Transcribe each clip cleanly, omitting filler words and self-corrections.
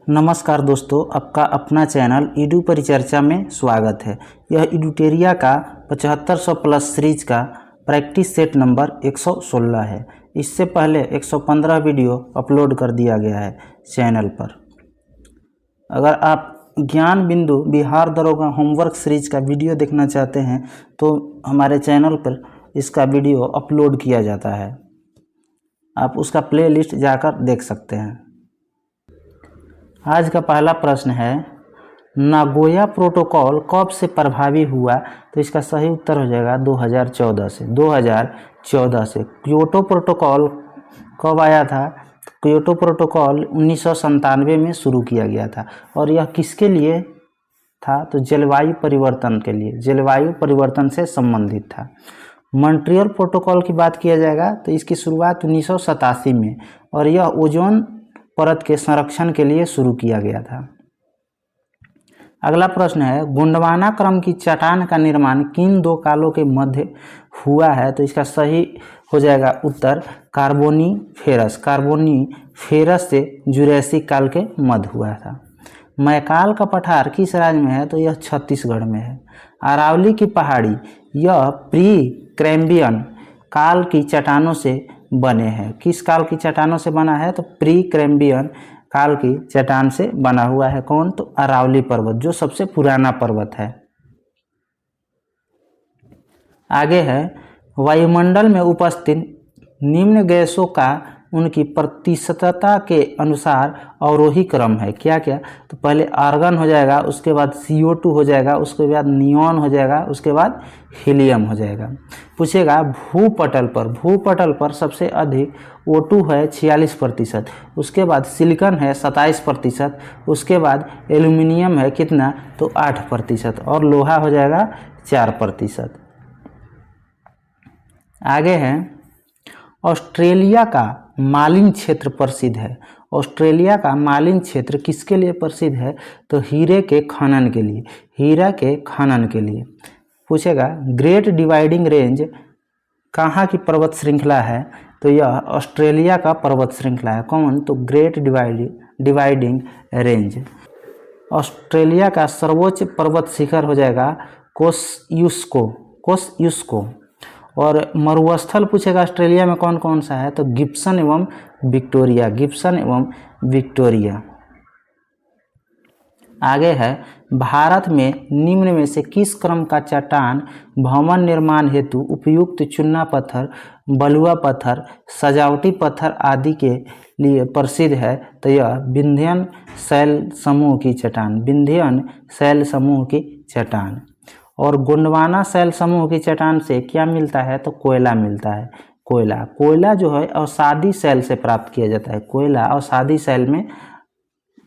नमस्कार दोस्तों, आपका अपना चैनल ईडू परिचर्चा में स्वागत है। यह इडूटेरिया का 7500 प्लस सीरीज का प्रैक्टिस सेट नंबर 116 है। इससे पहले 115 वीडियो अपलोड कर दिया गया है चैनल पर। अगर आप ज्ञान बिंदु बिहार दरोगा होमवर्क सीरीज का वीडियो देखना चाहते हैं तो हमारे चैनल पर इसका वीडियो अपलोड किया जाता है, आप उसका प्लेलिस्ट जाकर देख सकते हैं। आज का पहला प्रश्न है, नागोया प्रोटोकॉल कब से प्रभावी हुआ? तो इसका सही उत्तर हो जाएगा 2014 से। 2014 से। क्योटो प्रोटोकॉल कब आया था? क्योटो प्रोटोकॉल 1997 में शुरू किया गया था और यह किसके लिए था? तो जलवायु परिवर्तन के लिए, जलवायु परिवर्तन से संबंधित था। मॉन्ट्रियल प्रोटोकॉल की बात किया जाएगा तो इसकी शुरुआत 1987 में और यह ओजोन परत के संरक्षण के लिए शुरू किया गया था। अगला प्रश्न है, गोंडवाना क्रम की चट्टान का निर्माण किन दो कालों के मध्य हुआ है? तो इसका सही हो जाएगा उत्तर कार्बोनीफेरस। कार्बोनीफेरस से जुरैसिक काल के मध्य हुआ था। मैकाल का पठार किस राज्य में है? तो यह छत्तीसगढ़ में है। अरावली की पहाड़ी यह प्री कैम्ब्रियन काल की चट्टानों से बने हैं। किस काल की चट्टानों से बना है? तो प्री कैम्ब्रियन काल की चट्टान से बना हुआ है। कौन? तो अरावली पर्वत, जो सबसे पुराना पर्वत है। आगे है, वायुमंडल में उपस्थित निम्न गैसों का उनकी प्रतिशतता के अनुसार अवरोही क्रम है। क्या क्या? तो पहले आर्गन हो जाएगा, उसके बाद CO2 हो जाएगा, उसके बाद नियॉन हो जाएगा, उसके बाद हीलियम हो जाएगा। पूछेगा भूपटल पर सबसे अधिक O2 है 46%, उसके बाद सिलिकॉन है 27%, उसके बाद एल्यूमिनियम है कितना? तो 8% और लोहा हो जाएगा 4%। आगे है, ऑस्ट्रेलिया का मालिन क्षेत्र प्रसिद्ध है। ऑस्ट्रेलिया का मालिन क्षेत्र किसके लिए प्रसिद्ध है? तो हीरे के खनन के लिए, हीरा के खनन के लिए। पूछेगा ग्रेट डिवाइडिंग रेंज कहाँ की पर्वत श्रृंखला है? तो यह ऑस्ट्रेलिया का पर्वत श्रृंखला है। कौन? तो ग्रेट डिवाइडिंग रेंज। ऑस्ट्रेलिया का सर्वोच्च पर्वत शिखर हो जाएगा कोसयुस्को। और मरुस्थल पूछेगा ऑस्ट्रेलिया में कौन कौन सा है? तो गिब्सन एवं विक्टोरिया। आगे है, भारत में निम्न में से किस क्रम का चट्टान भवन निर्माण हेतु उपयुक्त चूना पत्थर, बलुआ पत्थर, सजावटी पत्थर आदि के लिए प्रसिद्ध है? तो यह विंध्यन शैल समूह की चट्टान। और गोंडवाना शैल समूह की चट्टान से क्या मिलता है? तो कोयला मिलता है। कोयला जो है अवसादी शैल से प्राप्त किया जाता है। कोयला अवसादी शैल में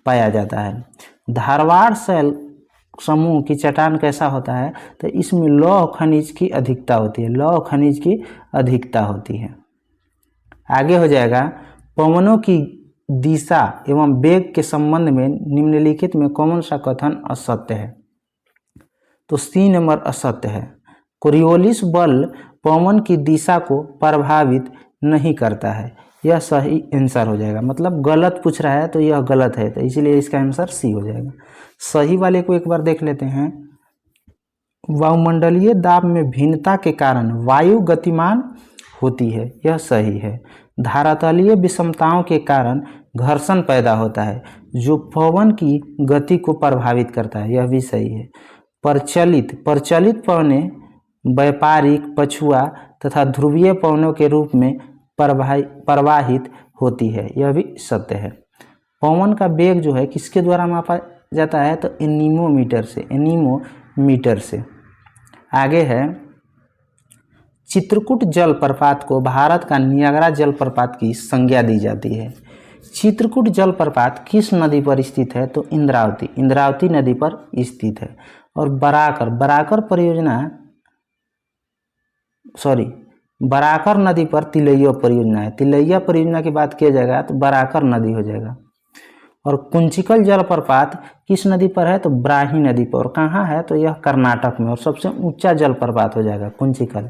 पाया जाता है। धारवाड़ शैल समूह की चट्टान कैसा होता है? तो इसमें लौह खनिज की अधिकता होती है। आगे हो जाएगा, पवनों की दिशा एवं वेग के संबंध में निम्नलिखित में कौन सा कथन असत्य है? तो C नंबर असत्य है। कोरियोलिस बल पवन की दिशा को प्रभावित नहीं करता है। यह सही आंसर हो जाएगा, मतलब गलत पूछ रहा है तो यह गलत है, तो इसीलिए इसका आंसर C हो जाएगा। सही वाले को एक बार देख लेते हैं। वायुमंडलीय दाब में भिन्नता के कारण वायु गतिमान होती है। यह सही है। धरातलीय विषमताओं के कारण घर्षण पैदा होता है जो पवन की गति को प्रभावित करता है। यह भी सही है। प्रचलित पवनें व्यापारिक, पछुआ तथा ध्रुवीय पवनों के रूप में प्रवाहित होती है। यह भी सत्य है। पवन का वेग जो है किसके द्वारा मापा जाता है? तो एनीमोमीटर से। आगे है, चित्रकूट जलप्रपात को भारत का नियाग्रा जलप्रपात की संज्ञा दी जाती है। चित्रकूट जलप्रपात किस नदी पर स्थित है? तो इंद्रावती नदी पर स्थित है। और बराकर नदी पर तिलैया परियोजना है। तिलैया परियोजना की बात किया जाएगा तो बराकर नदी हो जाएगा। और कुंचिकल जलप्रपात किस नदी पर है? तो ब्राह्मी नदी पर। और कहाँ है? तो यह कर्नाटक में और सबसे ऊंचा जलप्रपात हो जाएगा कुंचिकल।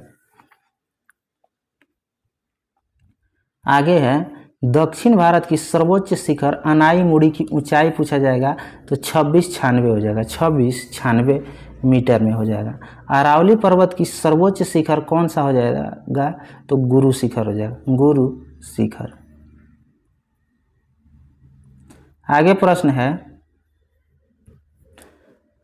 आगे है, दक्षिण भारत की सर्वोच्च शिखर अनाईमुड़ी की ऊंचाई पूछा जाएगा तो 2696 हो जाएगा, 2696 मीटर में हो जाएगा। अरावली पर्वत की सर्वोच्च शिखर कौन सा हो जाएगा तो गुरु शिखर हो जाएगा, गुरु शिखर। आगे प्रश्न है,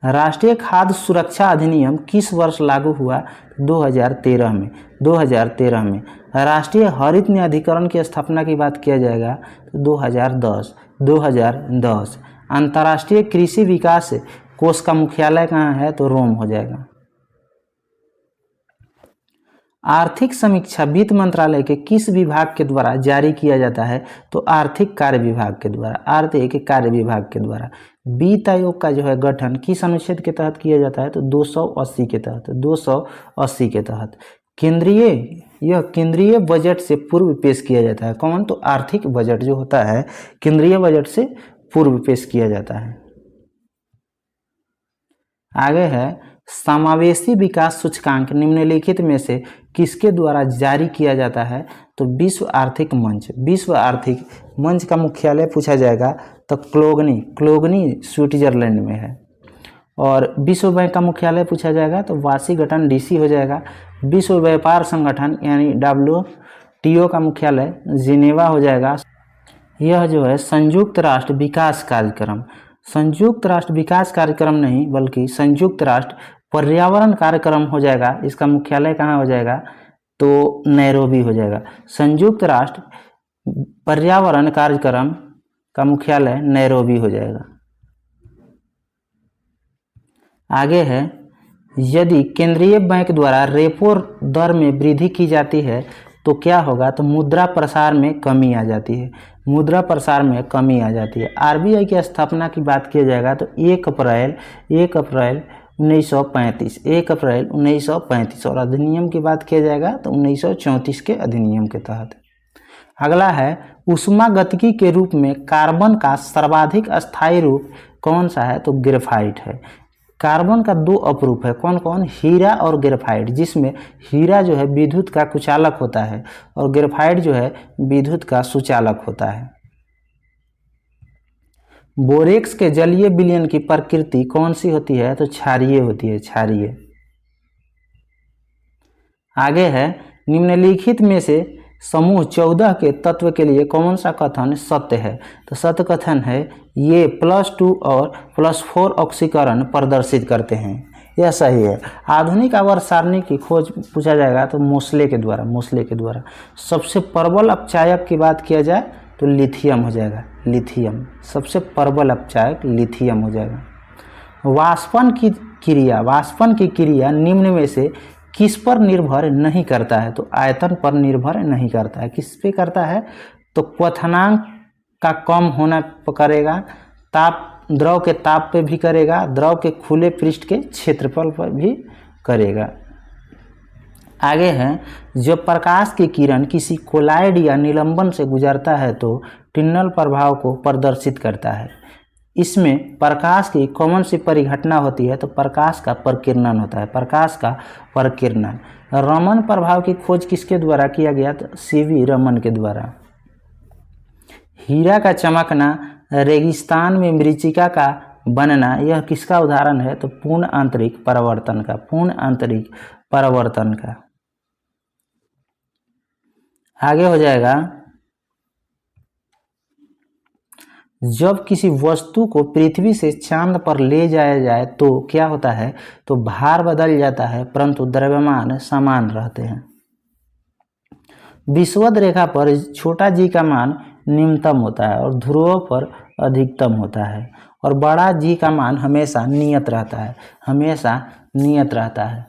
राष्ट्रीय खाद्य सुरक्षा अधिनियम किस वर्ष लागू हुआ? 2013 में, 2013 में। राष्ट्रीय हरित न्यायाधिकरण की स्थापना की बात किया जाएगा तो 2010, 2010। अंतर्राष्ट्रीय कृषि विकास कोष का मुख्यालय कहाँ है तो रोम हो जाएगा। आर्थिक समीक्षा वित्त मंत्रालय के किस विभाग के द्वारा जारी किया जाता है तो आर्थिक कार्य विभाग के द्वारा, आर्थिक कार्य विभाग के द्वारा। वित्त आयोग का जो है गठन किस अनुच्छेद के तहत किया जाता है तो 280 के तहत, 280 के तहत। यह केंद्रीय बजट से पूर्व पेश किया जाता है। कौन तो आर्थिक बजट जो होता है केंद्रीय बजट से पूर्व पेश किया जाता है। आगे है, समावेशी विकास सूचकांक निम्नलिखित में से किसके द्वारा जारी किया जाता है तो विश्व आर्थिक मंच। विश्व आर्थिक मंच का मुख्यालय पूछा जाएगा तो क्लोगनी स्विट्जरलैंड में है। और विश्व बैंक का मुख्यालय पूछा जाएगा तो वाशिंगटन डीसी हो जाएगा। विश्व व्यापार संगठन यानी WTO का मुख्यालय जिनेवा हो जाएगा। यह जो है संयुक्त राष्ट्र विकास कार्यक्रम, संयुक्त राष्ट्र विकास कार्यक्रम नहीं बल्कि संयुक्त राष्ट्र पर्यावरण कार्यक्रम हो जाएगा। इसका मुख्यालय कहाँ हो जाएगा तो नैरोबी हो जाएगा। संयुक्त राष्ट्र पर्यावरण कार्यक्रम का मुख्यालय नैरोबी हो जाएगा। आगे है, यदि केंद्रीय बैंक द्वारा रेपो दर में वृद्धि की जाती है तो क्या होगा तो मुद्रा प्रसार में कमी आ जाती है, मुद्रा प्रसार में कमी आ जाती है। RBI की स्थापना की बात किया जाएगा तो 1 अप्रैल 1935, 1 अप्रैल 1935। और अधिनियम की बात किया जाएगा तो 1934 के अधिनियम के तहत। अगला है, ऊष्मागतिकी के रूप में कार्बन का सर्वाधिक अस्थायी रूप कौन सा है तो ग्रेफाइट है। कार्बन का 2 अपरूप है, कौन कौन, हीरा और ग्रेफाइट, जिसमें हीरा जो है विद्युत का कुचालक होता है और ग्रेफाइट जो है विद्युत का सुचालक होता है। बोरेक्स के जलीय विलयन की प्रकृति कौन सी होती है तो क्षारीय होती है, क्षारीय। आगे है, निम्नलिखित में से समूह 14 के तत्व के लिए कौन सा कथन सत्य है तो सत्य कथन है ये +2 और +4 ऑक्सीकरण प्रदर्शित करते हैं, यह सही है। आधुनिक आवर्त सारणी की खोज पूछा जाएगा तो मोसले के द्वारा, मोसले के द्वारा। सबसे प्रबल अपचायक की बात किया जाए तो लिथियम हो जाएगा, लिथियम। सबसे प्रबल अपचायक लिथियम हो जाएगा। वाष्पन की क्रिया निम्न में से किस पर निर्भर नहीं करता है तो आयतन पर निर्भर नहीं करता है। किस पे करता है तो क्वथनांक का कम होना पर करेगा, द्रव के ताप पे भी करेगा, द्रव के खुले पृष्ठ के क्षेत्रफल पर भी करेगा। आगे है, जब प्रकाश की किरण किसी कोलाइड या निलंबन से गुजरता है तो टिन्नल प्रभाव को प्रदर्शित करता है। इसमें प्रकाश की कौन सी परिघटना होती है तो प्रकाश का प्रकीर्णन होता है, प्रकाश का प्रकीर्णन। रमन प्रभाव की खोज किसके द्वारा किया गया तो CV रमन के द्वारा। हीरा का चमकना, रेगिस्तान में मरीचिका का बनना, यह किसका उदाहरण है तो पूर्ण आंतरिक परावर्तन का, पूर्ण आंतरिक परावर्तन का। आगे हो जाएगा, जब किसी वस्तु को पृथ्वी से चांद पर ले जाया जाए तो क्या होता है तो भार बदल जाता है परंतु द्रव्यमान समान रहते हैं। विषुवत रेखा पर छोटा g का मान न्यूनतम होता है और ध्रुवों पर अधिकतम होता है और बड़ा G का मान हमेशा नियत रहता है, हमेशा नियत रहता है।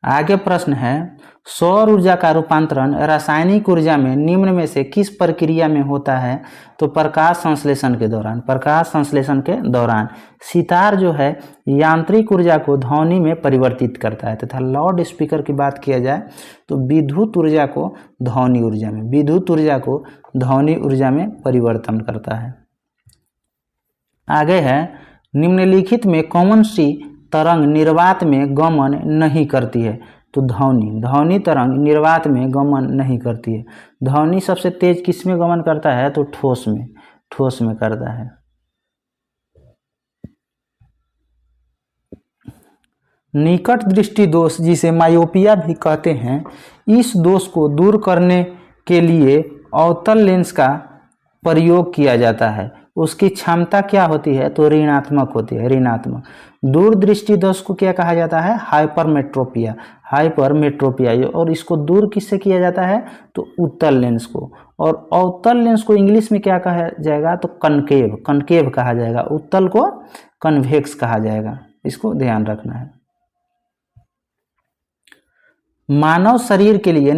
आगे प्रश्न है, सौर ऊर्जा का रूपांतरण रासायनिक ऊर्जा में निम्न में से किस प्रक्रिया में होता है तो प्रकाश संश्लेषण के दौरान, प्रकाश संश्लेषण के दौरान। सितार जो है यांत्रिक ऊर्जा को ध्वनि में परिवर्तित करता है तथा लाउड स्पीकर की बात किया जाए तो विद्युत ऊर्जा को ध्वनि ऊर्जा में, विद्युत ऊर्जा को ध्वनि ऊर्जा में परिवर्तन करता है। आगे है, निम्नलिखित में कौन सी तरंग निर्वात में गमन नहीं करती है तो ध्वनि, ध्वनि तरंग निर्वात में गमन नहीं करती है। ध्वनि सबसे तेज किस में गमन करता है? तो ठोस में, ठोस में करता है। निकट दृष्टि दोष जिसे मायोपिया भी कहते हैं, इस दोष को दूर करने के लिए अवतल लेंस का प्रयोग किया जाता है। उसकी क्षमता क्या होती है? तो ऋणात्मक होती है, ऋणात्मक। दूर दृष्टि दोष को क्या कहा जाता है? Hypermetropia, hypermetropia. और इसको दूर किससे किया जाता है? तो उत्तल लेंस को। और अवतल लेंस को इंग्लिश में क्या कहा जाएगा? तो कनकेव, कनकेव कहा जाएगा। उत्तल को कन्वेक्स कहा जाएगा, इसको ध्यान रखना है। मानव शरीर के लिए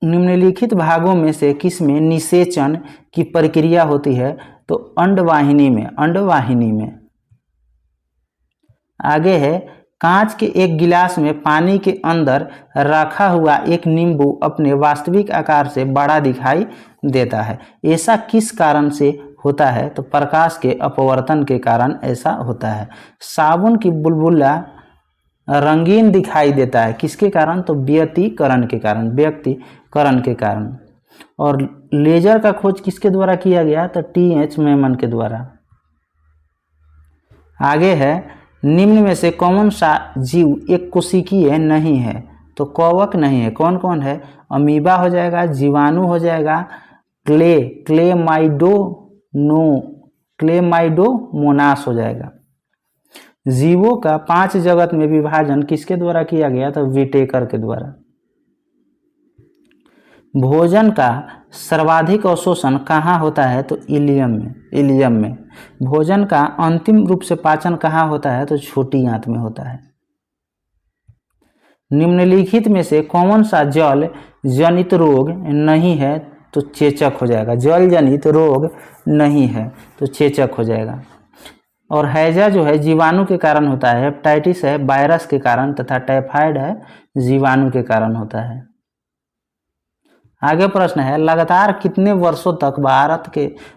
निम्नलिखित भागों में से किस में निषेचन की प्रक्रिया होती है? तो अंडवाहिनी में, अंडवाहिनी में। आगे है, कांच के एक गिलास में पानी के अंदर रखा हुआ एक नींबू अपने वास्तविक आकार से बड़ा दिखाई देता है। ऐसा किस कारण से होता है? तो प्रकाश के अपवर्तन के कारण ऐसा होता है। साबुन की बुलबुला रंगीन दिखाई देता है, किसके कारण? तो व्यतिकरण के कारण, व्यतिकरण के कारण। और लेजर का खोज किसके द्वारा किया गया? तो टी.एच. मेमन के द्वारा। आगे है, निम्न में से कौन सा जीव एक कोशिकीय नहीं है? तो कवक नहीं है। कौन कौन है? अमीबा हो जाएगा, जीवाणु हो जाएगा, क्लेमाइडोमोनास हो जाएगा। जीवों का 5 जगत में विभाजन किसके द्वारा किया गया? तो विटेकर के द्वारा। भोजन का सर्वाधिक अवशोषण कहाँ होता है? तो इलियम में, इलियम में। भोजन का अंतिम रूप से पाचन कहाँ होता है? तो छोटी आंत में होता है। निम्नलिखित में से कौन सा जल जनित रोग नहीं है? तो चेचक हो जाएगा। जल जनित रोग नहीं है तो चेचक हो जाएगा। और हैजा जो है जीवाणु के कारण होता है, हेपेटाइटिस है वायरस के कारण, तथा टाइफाइड है जीवाणु के कारण होता है। आगे प्रश्न है, लगातार कितने वर्षों तक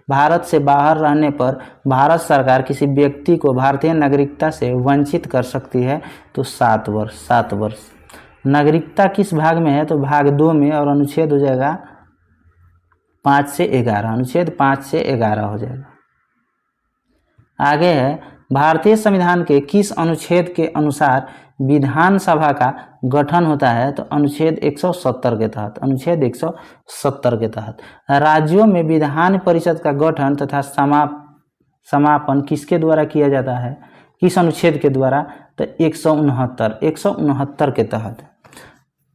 भारत से बाहर रहने पर भारत सरकार किसी व्यक्ति को भारतीय नागरिकता से वंचित कर सकती है? तो 7 वर्ष, 7 वर्ष। नागरिकता किस भाग में है? तो भाग 2 में। और अनुच्छेद हो जाएगा 5 से 11, अनुच्छेद 5 से 11 हो जाएगा। आगे है, भारतीय संविधान के किस अनुच्छेद के अनुसार विधानसभा का गठन होता है? तो अनुच्छेद 170 के तहत, अनुच्छेद 170 के तहत। राज्यों में विधान परिषद का गठन तथा समापन किसके द्वारा किया जाता है? किस अनुच्छेद के द्वारा? तो 169 के तहत।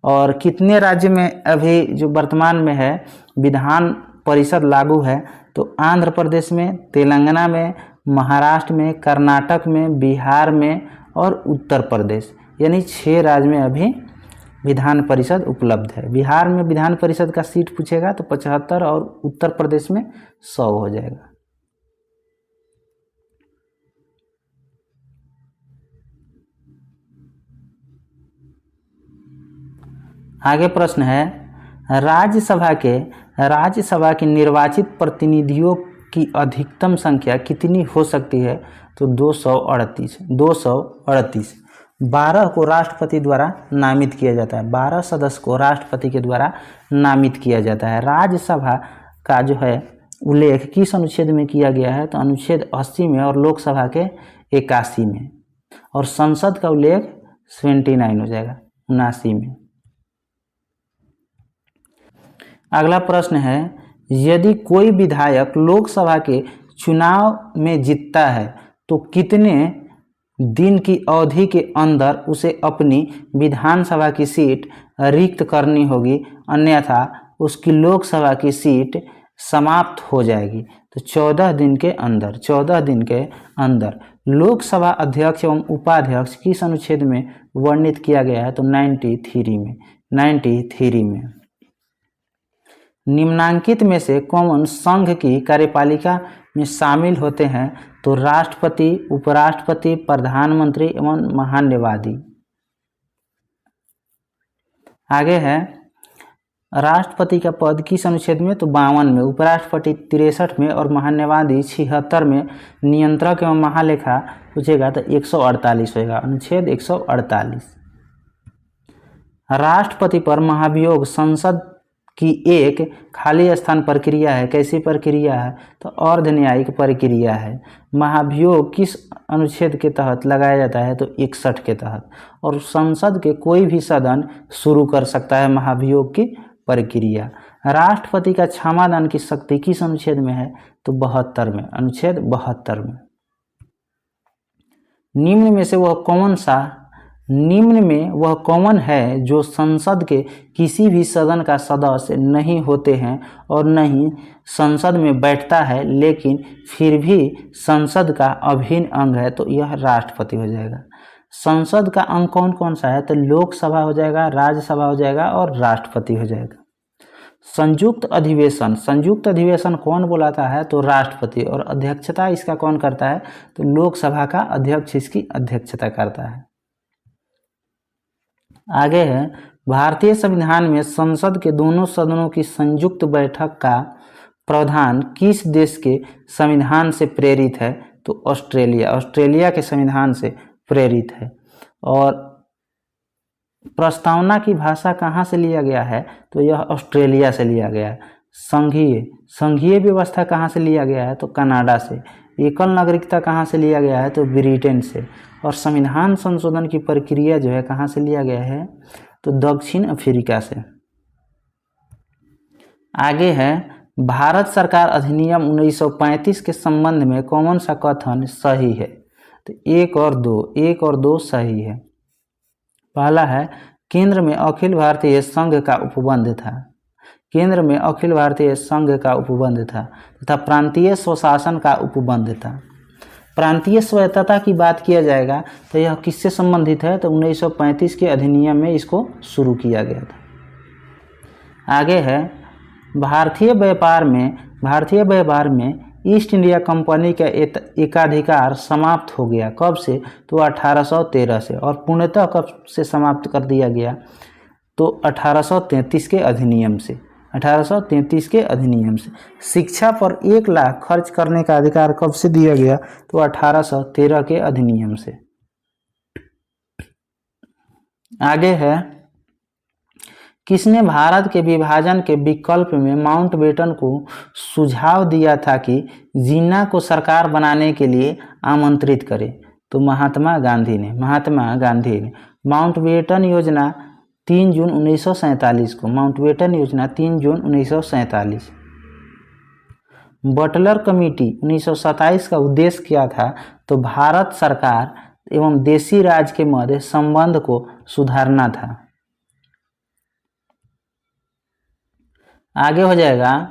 और कितने राज्य में अभी जो वर्तमान में है विधान परिषद लागू है? तो आंध्र प्रदेश में, तेलंगाना में, महाराष्ट्र में, कर्नाटक में, बिहार में और उत्तर प्रदेश, यानी 6 राज्य में अभी विधान परिषद उपलब्ध है। बिहार में विधान परिषद का सीट पूछेगा तो 75 और उत्तर प्रदेश में 100 हो जाएगा। आगे प्रश्न है, राज्यसभा के निर्वाचित प्रतिनिधियों की अधिकतम संख्या कितनी हो सकती है? तो 238। 12 को राष्ट्रपति द्वारा नामित किया जाता है, 12 सदस्य को राष्ट्रपति के द्वारा नामित किया जाता है। राज्यसभा का जो है उल्लेख किस अनुच्छेद में किया गया है? तो अनुच्छेद 80 में और लोकसभा के 81 में। और संसद का उल्लेख 79 हो जाएगा, 79 में। अगला प्रश्न है, यदि कोई विधायक लोकसभा के चुनाव में जीतता है तो कितने दिन की अवधि के अंदर उसे अपनी विधानसभा की सीट रिक्त करनी होगी, अन्यथा उसकी लोकसभा की सीट समाप्त हो जाएगी? तो 14 दिन के अंदर, 14 दिन के अंदर। लोकसभा अध्यक्ष एवं उपाध्यक्ष किस अनुच्छेद में वर्णित किया गया है? तो 93 में, 93 में। निम्नांकित में से कौन संघ की कार्यपालिका में शामिल होते हैं? तो राष्ट्रपति, उपराष्ट्रपति, प्रधानमंत्री एवं महान्यायवादी। आगे है, राष्ट्रपति का पद किस अनुच्छेद में? तो 52 में, उपराष्ट्रपति 63 में और महान्यायवादी 76 में। नियंत्रक एवं महालेखा पूछेगा तो 148 होगा, अनुच्छेद 148। राष्ट्रपति पर महाभियोग संसद की एक खाली स्थान प्रक्रिया है। कैसी प्रक्रिया है? तो अर्ध न्यायिक प्रक्रिया है। महाभियोग किस अनुच्छेद के तहत लगाया जाता है? तो 61 के तहत। और संसद के कोई भी सदन शुरू कर सकता है महाभियोग की प्रक्रिया। राष्ट्रपति का क्षमादान की शक्ति किस अनुच्छेद में है? तो 72 में, अनुच्छेद 72 में। निम्न में वह कौन है जो संसद के किसी भी सदन का सदस्य नहीं होते हैं और नहीं संसद में बैठता है लेकिन फिर भी संसद का अभिन्न अंग है? तो यह राष्ट्रपति हो जाएगा। संसद का अंग कौन कौन सा है? तो लोकसभा हो जाएगा, राज्यसभा हो जाएगा और राष्ट्रपति हो जाएगा। संयुक्त अधिवेशन कौन बुलाता है? तो राष्ट्रपति। और अध्यक्षता इसका कौन करता है? तो लोकसभा का अध्यक्ष इसकी अध्यक्षता करता है। आगे है, भारतीय संविधान में संसद के दोनों सदनों की संयुक्त बैठक का प्रावधान किस देश के संविधान से प्रेरित है? तो ऑस्ट्रेलिया के संविधान से प्रेरित है। और प्रस्तावना की भाषा कहाँ से लिया गया है? तो यह ऑस्ट्रेलिया से लिया गया है। संघीय व्यवस्था कहाँ से लिया गया है? तो कनाडा से। एकल नागरिकता कहाँ से लिया गया है? तो ब्रिटेन से। और संविधान संशोधन की प्रक्रिया जो है कहाँ से लिया गया है? तो दक्षिण अफ्रीका से। आगे है, भारत सरकार अधिनियम 1935 के संबंध में कौन सा कथन सही है? तो 1 और 2 सही है। पहला है, केंद्र में अखिल भारतीय संघ का उपबंध था तथा प्रांतीय स्वशासन का उपबंध था। प्रांतीय स्वायत्तता की बात किया जाएगा तो यह किससे संबंधित है? तो 1935 के अधिनियम में इसको शुरू किया गया था। आगे है, भारतीय व्यापार में ईस्ट इंडिया कंपनी का एकाधिकार समाप्त हो गया। कब से? तो 1813 से। और पूर्णतः कब से समाप्त कर दिया गया? तो 1833 के अधिनियम से। 1833 के अधिनियम से। शिक्षा पर 1 लाख खर्च करने का अधिकार कब से दिया गया? तो 1813 के अधिनियम से। आगे है, किसने भारत के विभाजन के विकल्प में माउंटबेटन को सुझाव दिया था कि जिन्ना को सरकार बनाने के लिए आमंत्रित करे? तो महात्मा गांधी ने। माउंटबेटन योजना 3 जून 1947 को। माउंटबेटन योजना 3 जून 1947। बटलर कमेटी 1927 का उद्देश्य क्या था? तो भारत सरकार एवं देशी राज के मध्य संबंध को सुधारना था। आगे हो जाएगा,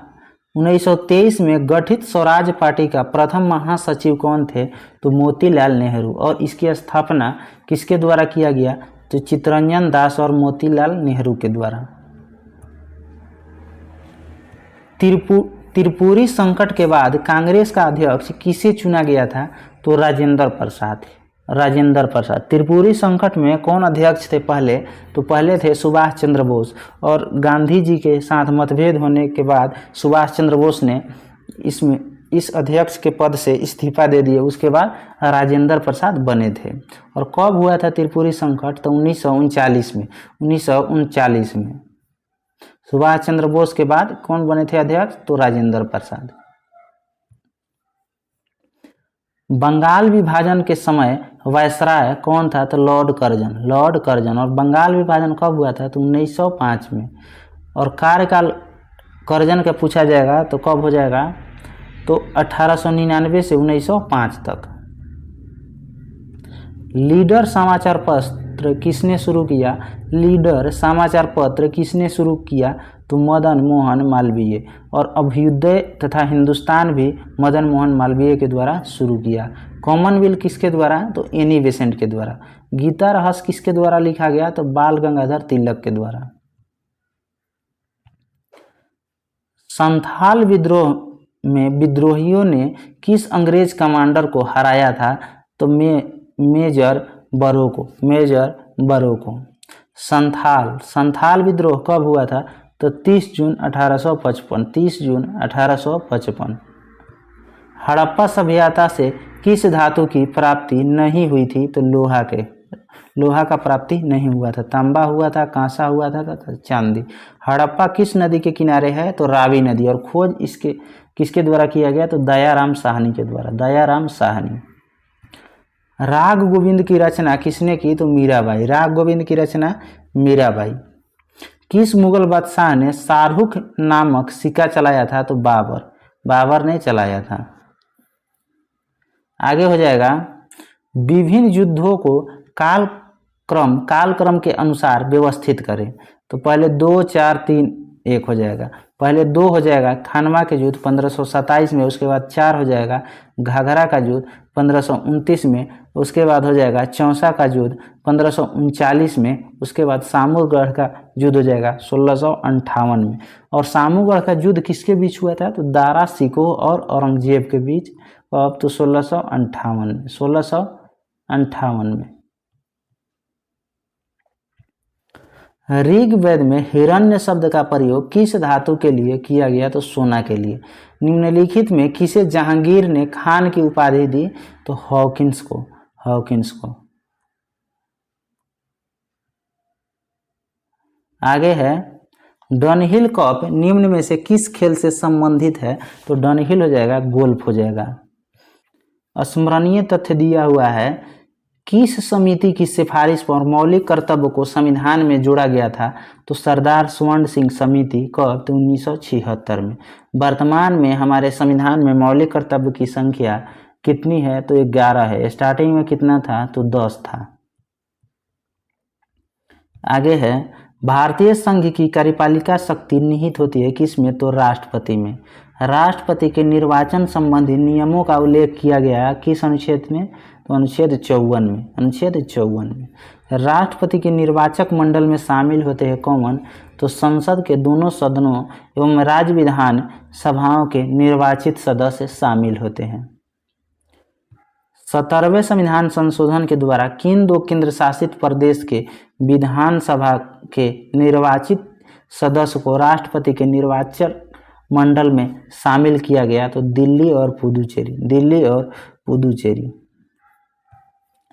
1923 में गठित स्वराज पार्टी का प्रथम महासचिव कौन थे? तो मोतीलाल नेहरू। और इसकी स्थापना किसके द्वारा किया गया? तो चित्तरंजन दास और मोतीलाल नेहरू के द्वारा। त्रिपुरी संकट के बाद कांग्रेस का अध्यक्ष किसे चुना गया था? तो राजेंद्र प्रसाद। त्रिपुरी संकट में कौन अध्यक्ष थे पहले? तो पहले थे सुभाष चंद्र बोस। और गांधी जी के साथ मतभेद होने के बाद सुभाष चंद्र बोस ने इस अध्यक्छ के पद से इस्तीफा दे दिए। उसके बाद राजेंद्र प्रसाद बने थे। और कब हुआ था त्रिपुरी संकट? तो 1939 में। सुभाष चंद्र बोस के बाद कौन बने थे अध्यक्ष? तो राजेंद्र प्रसाद। बंगाल विभाजन के समय वायसराय कौन था? तो लॉर्ड कर्जन। और बंगाल विभाजन कब हुआ था? तो 1905 में। और कार्यकाल कर्जन का पूछा जाएगा तो कब हो जाएगा? तो 1899 से 1905 तक। लीडर समाचार पत्र किसने शुरू किया? तो मदन मोहन मालवीय। और अभ्युदय तथा हिंदुस्तान भी मदन मोहन मालवीय के द्वारा शुरू किया। कॉमनवेल्थ किसके द्वारा? तो एनी बेसेंट के द्वारा। गीता रहस्य किसके द्वारा लिखा गया? तो बाल गंगाधर तिलक के द्वारा। संथाल विद्रोह में विद्रोहियों ने किस अंग्रेज कमांडर को हराया था? तो मेजर बरो को। संथाल विद्रोह कब हुआ था? तो 30 जून 1855। हड़प्पा सभ्यता से किस धातु की प्राप्ति नहीं हुई थी? तो लोहा का प्राप्ति नहीं हुआ था। तांबा हुआ था, कांसा हुआ था, चांदी। हड़प्पा किस नदी के किनारे है? तो रावी नदी। और खोज इसके किसके द्वारा किया गया? तो दयाराम साहनी के द्वारा, दयाराम साहनी। राग गोविंद की रचना किसने की? तो मीराबाई। राग गोविंद की रचना मीराबाई। किस मुगल बादशाह ने शाहरुख नामक सिक्का चलाया था? तो बाबर, बाबर ने चलाया था। आगे हो जाएगा, विभिन्न युद्धों को कालक्रम के अनुसार व्यवस्थित करें। तो पहले 2, 4, 3, 1 हो जाएगा। पहले 2 हो जाएगा खानवा के युद्ध 1527 में, उसके बाद 4 हो जाएगा घाघरा का युद्ध 1529 में, उसके बाद हो जाएगा चौसा का युद्ध 1539 में, उसके बाद सामूगढ़ का युद्ध हो जाएगा 1658 में। और सामूगढ़ का युद्ध किसके बीच हुआ था? तो दारा शिकोह और औरंगजेब के बीच। अब तो 1658 में। ऋग्वेद में हिरण्य शब्द का प्रयोग किस धातु के लिए किया गया? तो सोना के लिए। निम्नलिखित में किसे जहांगीर ने खान की उपाधि दी? तो हॉकिंस को, हॉकिंस को। आगे है, डनहिल कप निम्न में से किस खेल से संबंधित है? तो डनहिल हो जाएगा गोल्फ हो जाएगा। स्मरणीय तथ्य दिया हुआ है, किस समिति की सिफारिश पर मौलिक कर्तव्य को संविधान में जोड़ा गया था? तो सरदार स्वर्ण सिंह समिति। कब? तो 1976 में। वर्तमान में हमारे संविधान में मौलिक कर्तव्य की संख्या कितनी है? तो 11 है। स्टार्टिंग में कितना था? तो 10 था। आगे है, भारतीय संघ की कार्यपालिका शक्ति निहित होती है किसमें? तो राष्ट्रपति में। राष्ट्रपति के निर्वाचन संबंधी नियमों का उल्लेख किया गया किस अनुच्छेद में? तो अनुच्छेद 54 में, अनुच्छेद 54 में। राष्ट्रपति के निर्वाचक मंडल में शामिल होते हैं कौन? तो संसद के दोनों सदनों एवं राज्य विधान सभाओं के निर्वाचित सदस्य शामिल होते हैं। 17वें संविधान संशोधन के द्वारा किन 2 केंद्र शासित प्रदेश के विधानसभा के निर्वाचित सदस्य को राष्ट्रपति के निर्वाचन मंडल में शामिल किया गया? तो दिल्ली और पुदुचेरी, दिल्ली और पुदुचेरी।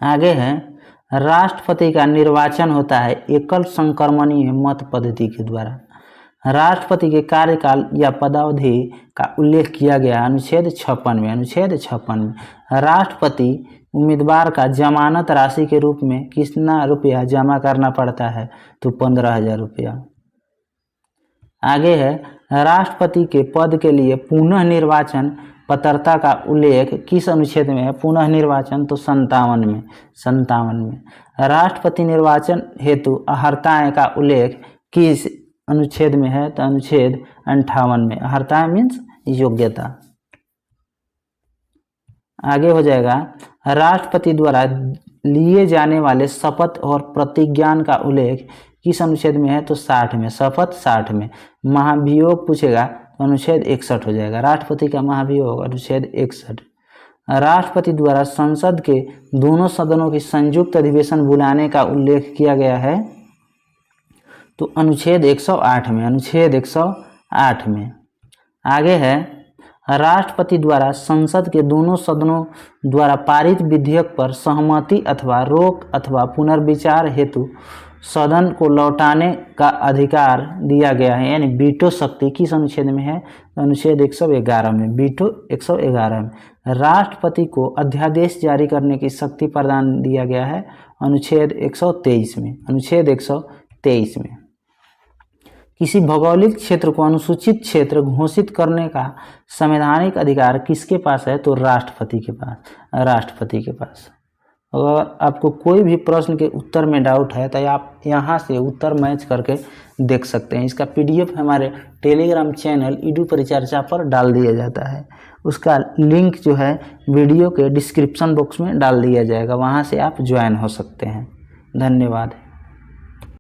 आगे है, राष्ट्रपति का निर्वाचन होता है एकल संक्रमणीय मत पद्धति के द्वारा। राष्ट्रपति के कार्यकाल या पदावधि का उल्लेख किया गया अनुच्छेद 56 में, अनुच्छेद 56 में। राष्ट्रपति उम्मीदवार का जमानत राशि के रूप में कितना रुपया जमा करना पड़ता है? तो 15,000 रुपया। आगे है, राष्ट्रपति के पद के लिए पुनः निर्वाचन पात्रता का उल्लेख किस अनुच्छेद में है? पुनः निर्वाचन तो 57 में, 57 में। राष्ट्रपति निर्वाचन हेतु अर्हताएं का उल्लेख किस अनुच्छेद में है? तो अनुच्छेद 58 में। अर्हताएं मीन्स योग्यता। आगे हो जाएगा, राष्ट्रपति द्वारा लिए जाने वाले शपथ और प्रतिज्ञान का उल्लेख किस अनुच्छेद में है? तो 60 में, शपथ 60 में। महाभियोग पूछेगा तो अनुच्छेद 61 हो जाएगा। राष्ट्रपति का महाभियोग अनुच्छेद 61। राष्ट्रपति द्वारा संसद के दोनों सदनों की संयुक्त अधिवेशन बुलाने का उल्लेख किया गया है तो अनुच्छेद 108 में, अनुच्छेद 108 में। आगे है, राष्ट्रपति द्वारा संसद के दोनों सदनों द्वारा पारित विधेयक पर सहमति अथवा रोक अथवा पुनर्विचार हेतु सदन को लौटाने का अधिकार दिया गया है, यानी वीटो शक्ति किस अनुच्छेद में है? अनुच्छेद 111 में, वीटो 111 में। राष्ट्रपति को अध्यादेश जारी करने की शक्ति प्रदान दिया गया है अनुच्छेद 123 में, अनुच्छेद 123 में। किसी भौगोलिक क्षेत्र को अनुसूचित क्षेत्र घोषित करने का संवैधानिक अधिकार किसके पास है? तो राष्ट्रपति के पास, राष्ट्रपति के पास। अगर आपको कोई भी प्रश्न के उत्तर में डाउट है तो आप यहाँ से उत्तर मैच करके देख सकते हैं। इसका PDF हमारे टेलीग्राम चैनल ईडू परिचर्चा पर डाल दिया जाता है। उसका लिंक जो है वीडियो के डिस्क्रिप्शन बॉक्स में डाल दिया जाएगा, वहाँ से आप ज्वाइन हो सकते हैं। धन्यवाद।